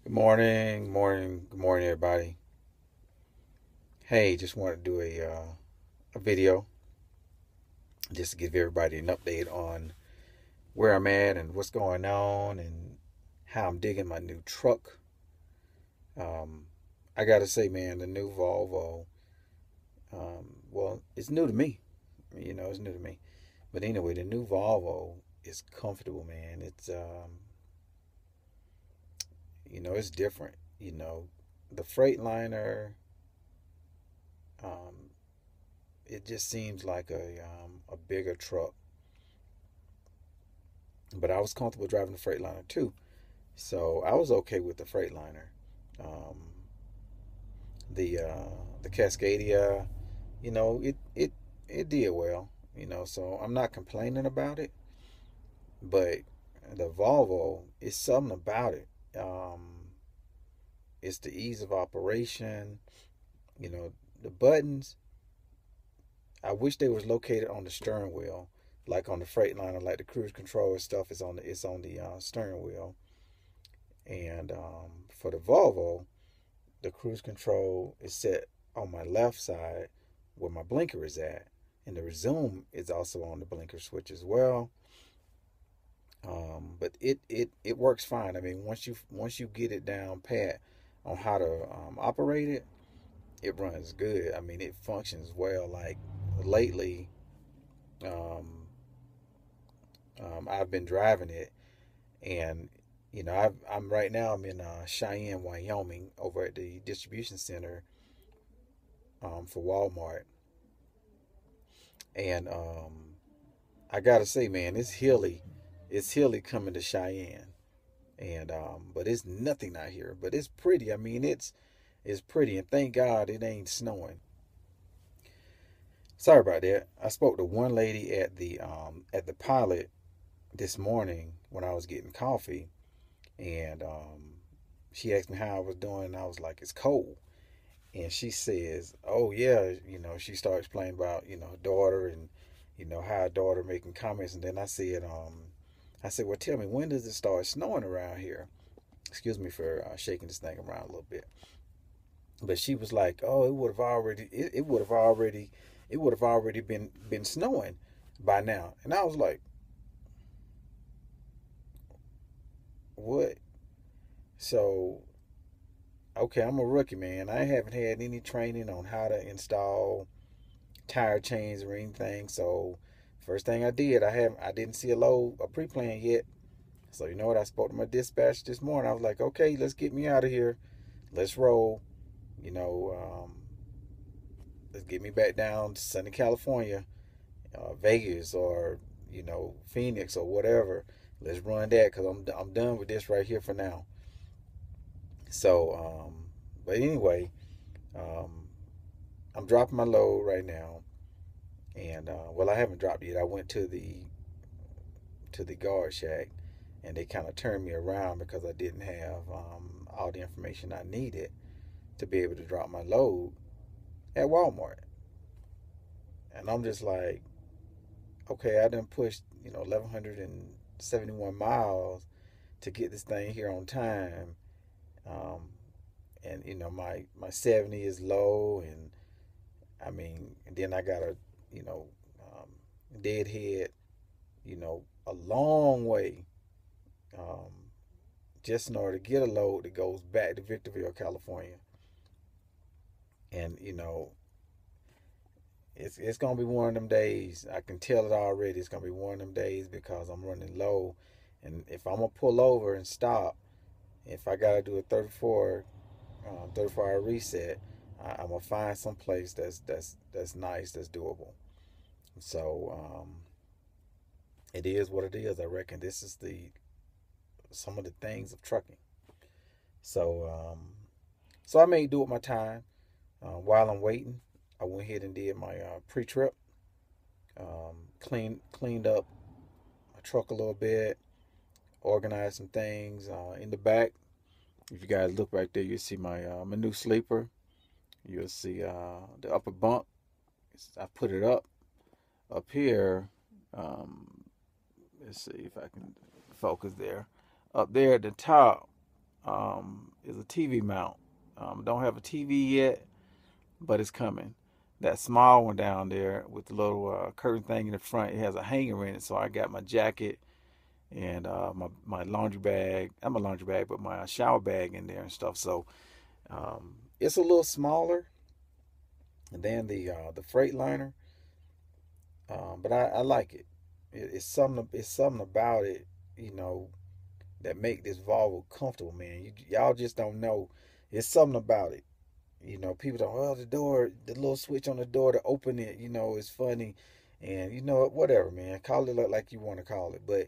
Good morning, everybody. Hey, just wanted to do a video just to give everybody an update on where I'm at and what's going on and how I'm digging my new truck. Um, I gotta say, man, the new Volvo. Well, it's new to me. It's new to me. But anyway, the new Volvo is comfortable, man. It's different. The Freightliner. Um, it just seems like a bigger truck. But I was comfortable driving the Freightliner too, so I was okay with the Freightliner. Um, the Cascadia, it did well. So I'm not complaining about it. But the Volvo, is something about it. It's the ease of operation. The buttons. I wish they was located on the steering wheel, like on the Freightliner, like the cruise control and stuff is on the steering wheel. And for the Volvo, the cruise control is set on my left side where my blinker is at, and the resume is also on the blinker switch as well. But it works fine. I mean, once you get it down pat on how to operate it, it runs good. I mean, it functions well. Like lately, um, I've been driving it, and I'm right now. I'm in Cheyenne, Wyoming, over at the distribution center for Walmart, and I gotta say, man, it's hilly. It's hilly coming to Cheyenne, and but it's nothing out here. But it's pretty. I mean, it's pretty, and thank God it ain't snowing. Sorry about that. I spoke to one lady at the pilot this morning when I was getting coffee, and she asked me how I was doing, and I was like, it's cold. And she says, "Oh yeah," she starts explaining about her daughter and how her daughter making comments, and then I said, "Well, tell me, when does it start snowing around here?" Excuse me for shaking this thing around a little bit, but she was like, "Oh, it would have already been snowing by now," and I was like, "What?" So okay, I'm a rookie, man. I haven't had any training on how to install tire chains or anything. So first thing I didn't see a pre-plan yet. So you know what? I spoke to my dispatch this morning. I was like, okay, let's get me out of here. Let's roll. You know, let's get me back down to sunny California, Vegas, or Phoenix or whatever. Let's run that because I'm done with this right here for now. So, but anyway, um, I'm dropping my load right now, and well, I haven't dropped it yet. I went to the guard shack, and they kind of turned me around because I didn't have all the information I needed to be able to drop my load at Walmart. And I'm just like, okay, I done pushed 1,171 miles to get this thing here on time. Um, and my 70 is low, and I mean, and then I got a you know um, deadhead, a long way, um, just in order to get a load that goes back to Victorville, California. And it's gonna be one of them days. I can tell it already. It's gonna be one of them days because I'm running low, and if I'm gonna pull over and stop, if I gotta do a 34 hour reset, I'm gonna find some place that's nice, that's doable. So it is what it is. I reckon this is the some of the things of trucking. So so I made do with my time. While I'm waiting, I went ahead and did my pre-trip. Cleaned up my truck a little bit, organized some things in the back. If you guys look right there, you'll see my new sleeper. You'll see the upper bunk. I put it up here. Um, let's see if I can focus there. Up there at the top, is a TV mount. Don't have a TV yet, but it's coming. That small one down there with the little curtain thing in the front, it has a hanger in it. So I got my jacket and my laundry bag. Not my laundry bag, but my shower bag in there and stuff. So it's a little smaller than the Freightliner, but I like it. It's something. It's something about it, you know, that make this Volvo comfortable, man. Y'all just don't know. It's something about it. You know, people don't, well, the door, the little switch on the door to open it, you know, is funny. And, you know, whatever, man. Call it like you want to call it. But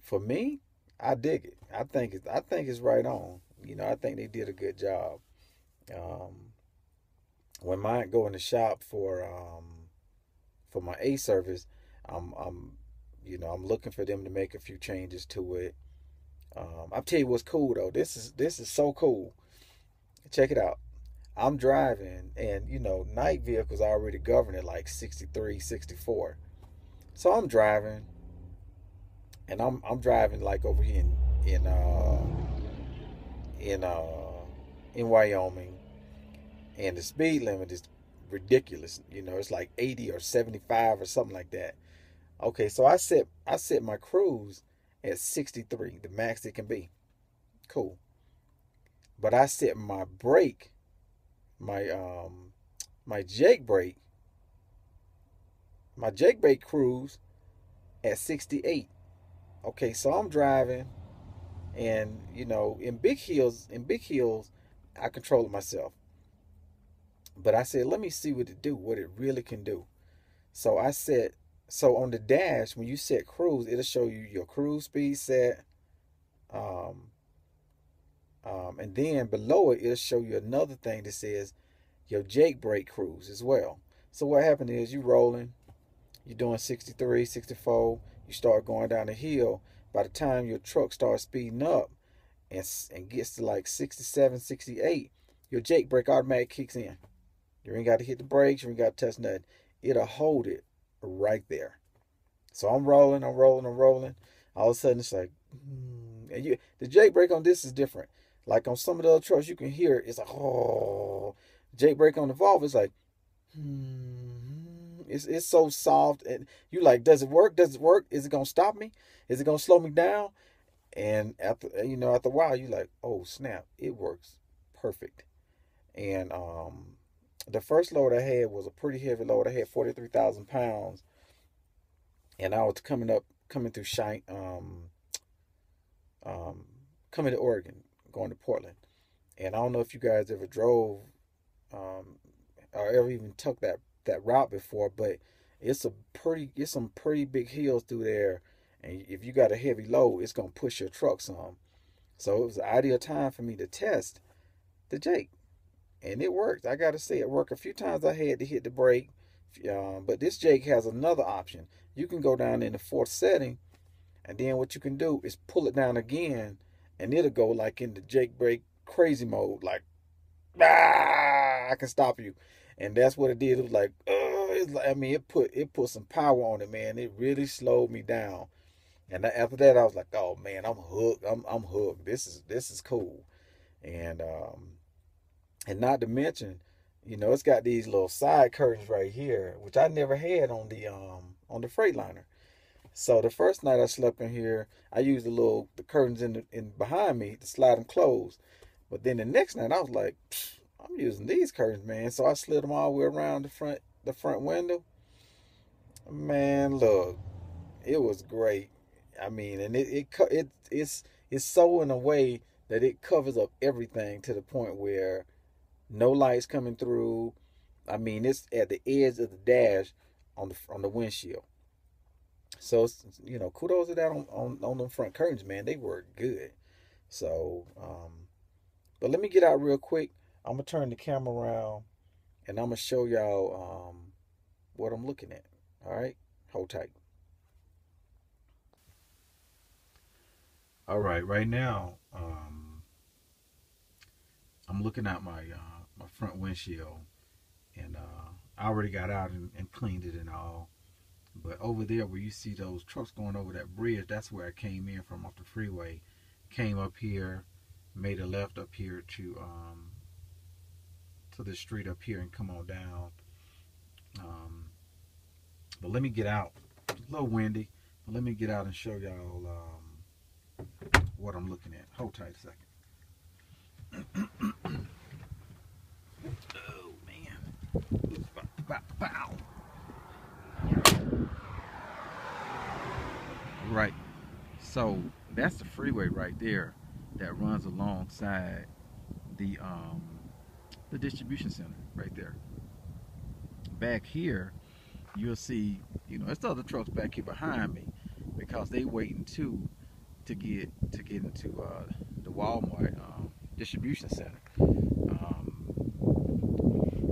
for me, I dig it. I think it's right on. You know, I think they did a good job. Um, when mine go in the shop for my A service, I'm you know, I'm looking for them to make a few changes to it. I'll tell you what's cool though. This is so cool. Check it out. I'm driving, and you know, night vehicles are already governed at like 63, 64. So I'm driving, and I'm driving like over here in uh in Wyoming, and the speed limit is ridiculous. You know, it's like 80 or 75 or something like that. Okay, so I set my cruise at 63, the max it can be. Cool. But I set my brake, my my Jake brake, my Jake brake cruise at 68. Okay, so I'm driving, and you know, in big hills, I control it myself. But I said, let me see what it really can do. So I said, so on the dash, when you set cruise, it'll show you your cruise speed set, um, and then below it, it'll show you another thing that says your Jake brake cruise as well. So what happened is you rolling, you're doing 63, 64, you start going down the hill. By the time your truck starts speeding up and gets to like 67, 68, your Jake brake automatic kicks in. You ain't got to hit the brakes, you ain't got to touch nothing. It'll hold it right there. So I'm rolling, I'm rolling, I'm rolling. All of a sudden it's like, and the Jake brake on this is different. Like on some of the other trucks, you can hear it. It's like, oh. Jake brake on the Volvo, it's like, it's so soft, and you like, does it work? Does it work? Is it gonna stop me? Is it gonna slow me down? And after a while, you like, oh snap, it works perfect. And the first load I had was a pretty heavy load. I had 43,000 pounds, and I was coming through Cheyenne, um, coming to Oregon, going to Portland. And I don't know if you guys ever drove um, or ever even took that route before, but it's some pretty big hills through there, and if you got a heavy load, it's gonna push your truck some. So it was the ideal time for me to test the Jake, and it worked. I gotta say, it worked. A few times I had to hit the brake, but this Jake has another option. You can go down in the fourth setting, and then what you can do is pull it down again, and it'll go like in the Jake brake crazy mode, like, I can stop you. And that's what it did. It was like, I mean, it put some power on it, man. It really slowed me down. And after that, I was like, oh man, I'm hooked. I'm hooked. This is cool. And and not to mention, you know, it's got these little side curtains right here, which I never had on the Freightliner. So the first night I slept in here, I used the curtains in behind me to slide them closed. But then the next night I was like, I'm using these curtains, man. So I slid them all the way around the front window. Man, look, it was great. I mean, and it's so in a way that it covers up everything to the point where no lights coming through. I mean, it's at the edge of the dash on the windshield. So you know, kudos to that on them front curtains, man. They were good. So, but let me get out real quick. I'm gonna turn the camera around, and I'm gonna show y'all what I'm looking at. All right, hold tight. All right, right now, I'm looking at my front windshield, and I already got out and cleaned it and all. But over there, where you see those trucks going over that bridge, that's where I came in from off the freeway. Came up here, made a left up here to the street up here and come on down. But let me get out. It's a little windy, but let me get out and show y'all what I'm looking at. Hold tight a second. Oh man. Bow. Right. So that's the freeway right there that runs alongside the distribution center right there. Back here, you'll see, it's other trucks back here behind me because they waiting to get into the Walmart distribution center. I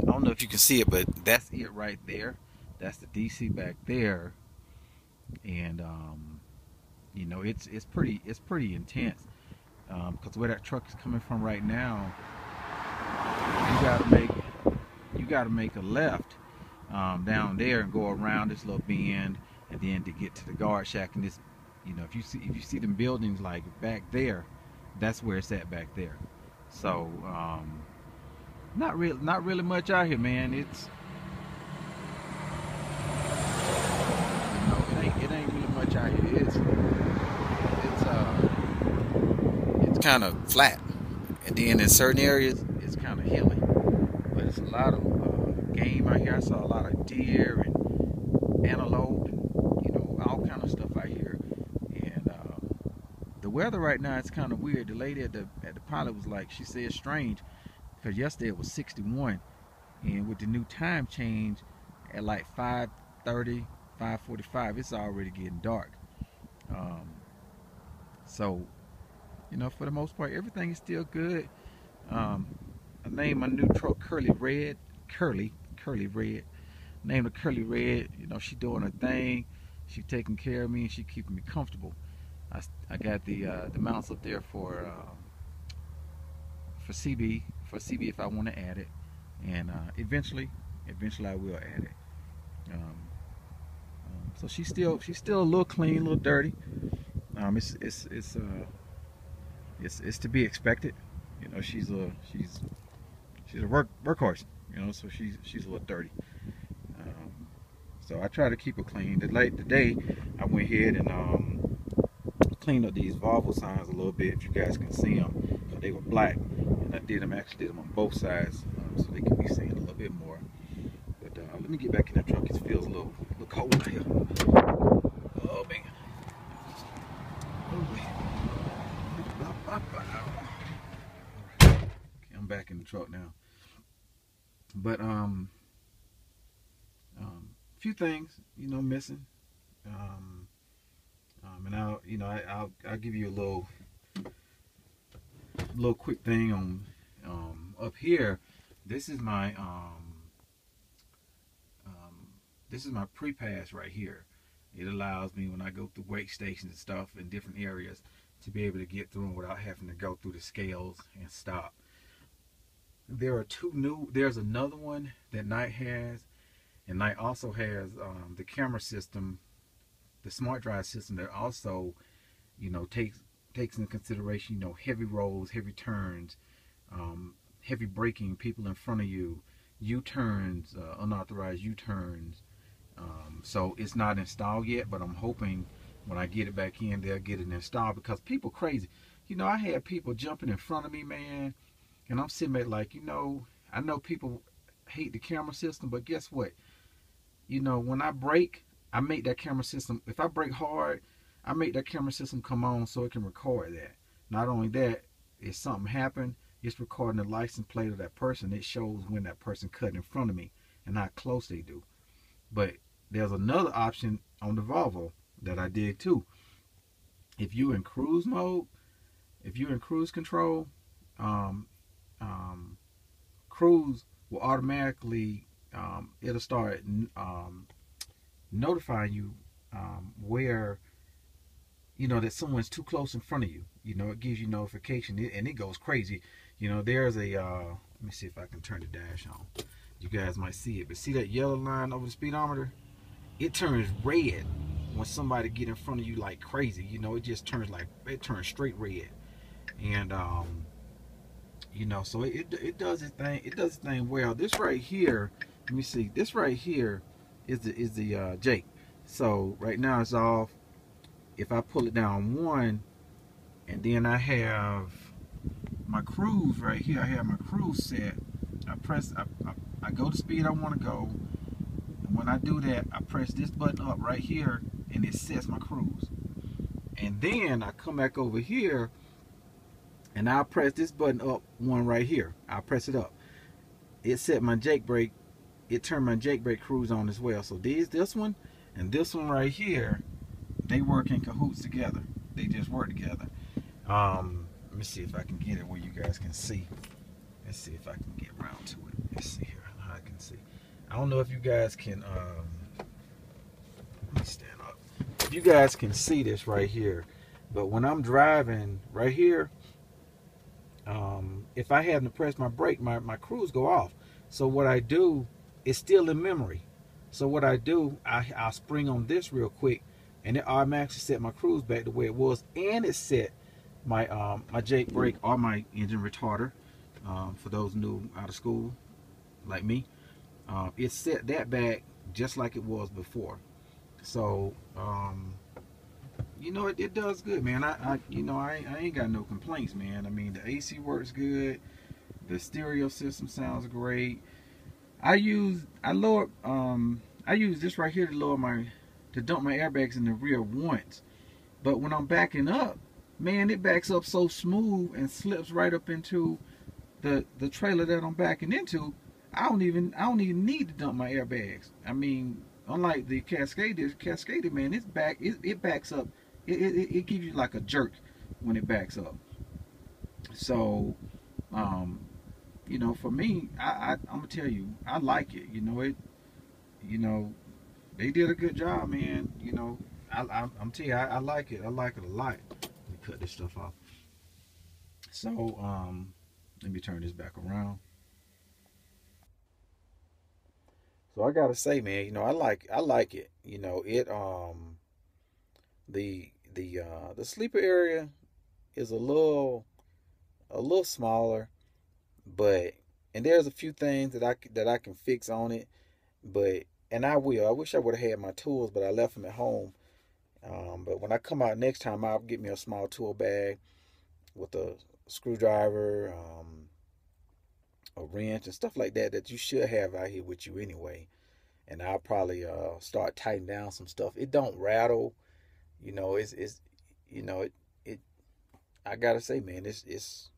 don't know if you can see it, but that's it right there. That's the DC back there, and it's pretty intense because where that truck is coming from right now, you gotta make a left down there and go around this little bend, and then to get to the guard shack. And this, if you see them buildings like back there, that's where it's at back there. So not really much out here, man. It's it ain't really much out here. It's kind of flat, and then in certain areas it's kind of hilly. But it's a lot of game out here. I saw a lot of deer and antelope, and all kind of stuff out here. And the weather right now, it's kind of weird. The lady at the pilot was like, she said it's strange because yesterday it was 61, and with the new time change at like 5:30, 5:45, it's already getting dark. So for the most part, everything is still good. I named my new truck Curly Red. Named her Curly Red. She doing her thing. She taking care of me, and she keeping me comfortable. I got the mounts up there for CB if I want to add it, and eventually I will add it. So she's still a little clean, a little dirty. It's to be expected. She's a workhorse. So she's a little dirty. So I try to keep her clean. Today I went ahead and cleaned up these Volvo signs a little bit. If you guys can see them, they were black, and I did them on both sides so they can be seen a little bit more. But let me get back in that truck. It feels a little cold out here. Oh man. Okay, I'm back in the truck now. But a few things missing, and I'll give you a little quick thing on up here. This is my pre-pass right here. It allows me, when I go through weight stations and stuff in different areas, to be able to get through them without having to go through the scales and stop. There are two new. There's another one that Knight has, and Knight also has the camera system, the smart drive system that also, takes into consideration, heavy rolls, heavy turns, heavy braking, people in front of you, U-turns, unauthorized U-turns. So it's not installed yet, but I'm hoping when I get it back in, they'll get it installed, because people crazy. I had people jumping in front of me, man, and I'm sitting there like, I know people hate the camera system, but guess what? When I brake, I make that camera system, if I brake hard, I make that camera system come on so it can record that. Not only that, if something happened, it's recording the license plate of that person. It shows when that person cut in front of me and how close they do. But there's another option on the Volvo that I did too. If you're in cruise mode, if you're in cruise control, cruise will automatically, it'll start notifying you where, that someone's too close in front of you. It gives you notification, and it goes crazy. There's a, let me see if I can turn the dash on. You guys might see it, but see that yellow line over the speedometer? It turns red when somebody get in front of you like crazy. It just turns straight red. and you know, so it does its thing. It does its thing well. This right here, let me see. This right here is the Jake. So right now it's off. If I pull it down one, and then I have my cruise right here. I have my cruise set. I go the speed I want to go. And when I do that, I press this button up right here, and it sets my cruise. And then I come back over here, and I'll press this button up one right here. I'll press it up. It set my Jake brake. It turned my Jake brake cruise on as well. So this one and this one right here, they work in cahoots together. They just work together. Let me see if I can get it where you guys can see. Let's see if I can get around to it. Let's see here how I can see. I don't know if you guys can. Let me stand up. If you guys can see this right here, but when I'm driving right here, if I happen to press my brake, my cruise go off. So what I do, it's still in memory. So what I do, I'll spring on this real quick, and it automatically set my cruise back the way it was, and it set my my Jake brake or my engine retarder. For those new out of school like me, it set that back just like it was before. So you know, it does good, man. I ain't got no complaints, man. I mean, the AC works good. The stereo system sounds great. I use this right here to dump my airbags in the rear once. But when I'm backing up, man, it backs up so smooth and slips right up into the trailer that I'm backing into. I don't even need to dump my airbags. I mean, unlike the Cascadia, man, it backs up. It gives you like a jerk when it backs up. So, you know, for me, I'm gonna tell you, I like it. You know, they did a good job, man. You know, I'm telling you, I like it. I like it a lot. Let me cut this stuff off. So, let me turn this back around. So I gotta say, man, you know, I like it. You know, the sleeper area is a little smaller, but and there's a few things that I can fix on it, but and I will. I wish I would have had my tools, but I left them at home. But when I come out next time, I'll get me a small tool bag with a screwdriver, a wrench, and stuff like that that you should have out here with you anyway. And I'll probably start tightening down some stuff. It don't rattle, you know. It's you know it. I gotta say, man, it's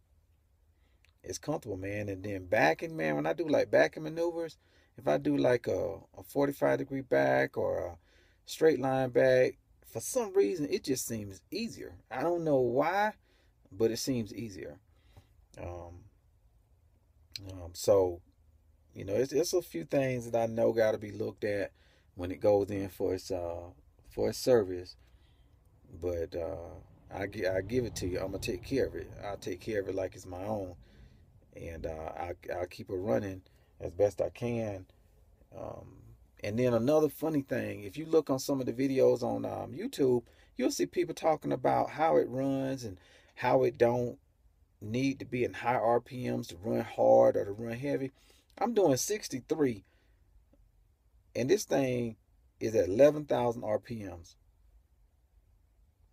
comfortable, man. And then backing, man, when I do like backing maneuvers, if I do like a 45-degree back or a straight line back, for some reason it just seems easier. I don't know why, but it seems easier. Um, so you know, it's a few things that I know got to be looked at when it goes in for its service. But I give it to you. I'm gonna take care of it. I'll take care of it like it's my own, and I'll keep it running as best I can. Um, and then another funny thing, if you look on some of the videos on YouTube, you'll see people talking about how it runs and how it don't need to be in high RPMs to run hard or to run heavy. I'm doing 63, and this thing is at 11,000 RPMs.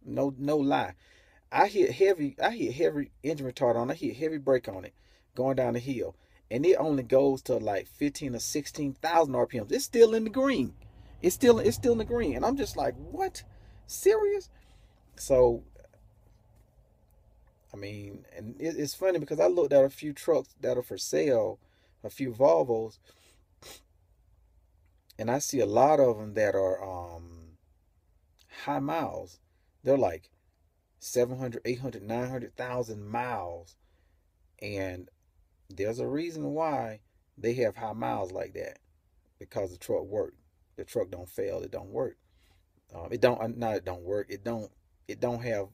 No lie. I hit heavy engine retard on it. I hit heavy brake on it going down the hill. And it only goes to like 15 or 16,000 RPMs. It's still in the green. It's still in the green. And I'm just like, what? Serious? So, I mean, and it's funny because I looked at a few trucks that are for sale, a few Volvos, and I see a lot of them that are high miles. They're like 700, 800, 900,000 miles. And there's a reason why they have high miles like that, because the truck work. The truck don't fail. It don't work. It don't not it don't work. It don't have.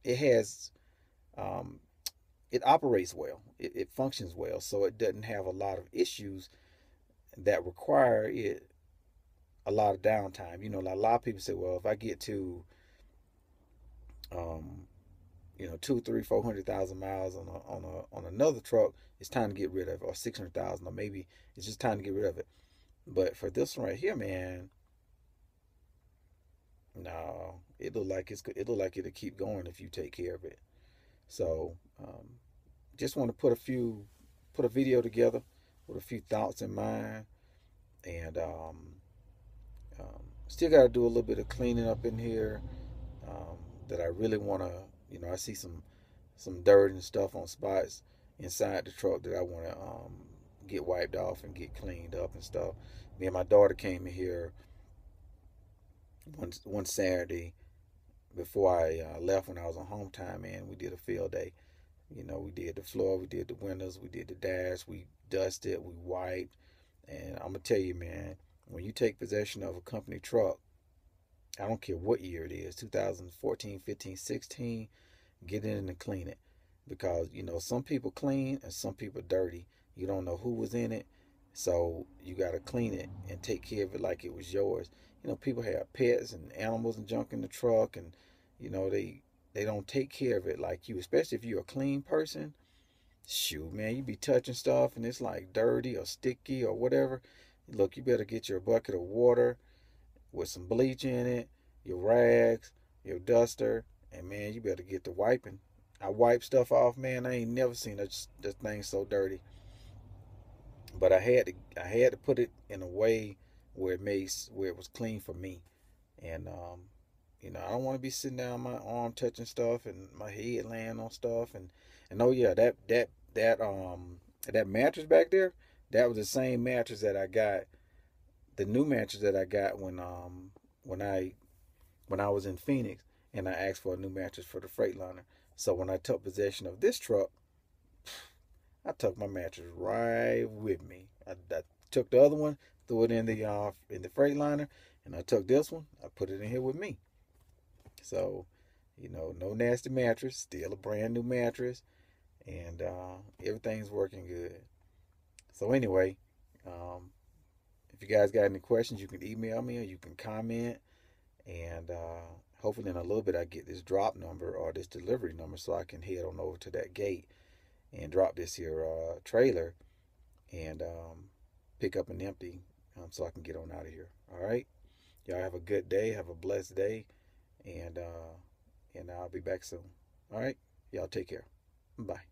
It has. Um, it operates well. It functions well, so it doesn't have a lot of issues that require it a lot of downtime. You know, like a lot of people say, well, um, 2, 3, 400,000 miles on another truck, it's time to get rid of it, or 600,000, or maybe it's just time to get rid of it. But for this one right here, man, no, it look like it'll keep going if you take care of it. So just want to put a video together with a few thoughts in mind, and still got to do a little bit of cleaning up in here, that I really want to. I see some dirt and stuff on spots inside the truck that I want to get wiped off and get cleaned up and stuff. Me and my daughter came in here one Saturday before I left when I was on home time, and we did a field day. We did the floor, we did the windows, we did the dash, we dusted, we wiped. And I'm gonna tell you, man, when you take possession of a company truck, I don't care what year it is, 2014, 15, 16, get in and clean it. Because, some people clean and some people dirty. You don't know who was in it. So you got to clean it and take care of it like it was yours. People have pets and animals and junk in the truck, and, they don't take care of it like you, especially if you're a clean person. Shoot, man, you be touching stuff and it's like dirty or sticky or whatever. Look, you better get your bucket of water with some bleach in it, your rags, your duster, and man, you better get to wiping. I wipe stuff off, man. I ain't never seen this thing so dirty. But I had to put it in a way where it was clean for me. And I don't want to be sitting down my arm touching stuff and my head laying on stuff, and oh yeah, that mattress back there, that was the same mattress that I got, the new mattress that I got when I when I was in Phoenix, and I asked for a new mattress for the Freightliner. So when I took possession of this truck, I took my mattress right with me. I took the other one, threw it in the Freightliner, and I took this one, I put it in here with me. So, no nasty mattress, still a brand new mattress, and everything's working good. So anyway, um, if you guys got any questions, you can email me or you can comment, and hopefully in a little bit I get this drop number or this delivery number so I can head on over to that gate and drop this here trailer and pick up an empty, so I can get on out of here. All right, y'all have a good day, have a blessed day, and I'll be back soon. All right, y'all take care. Bye.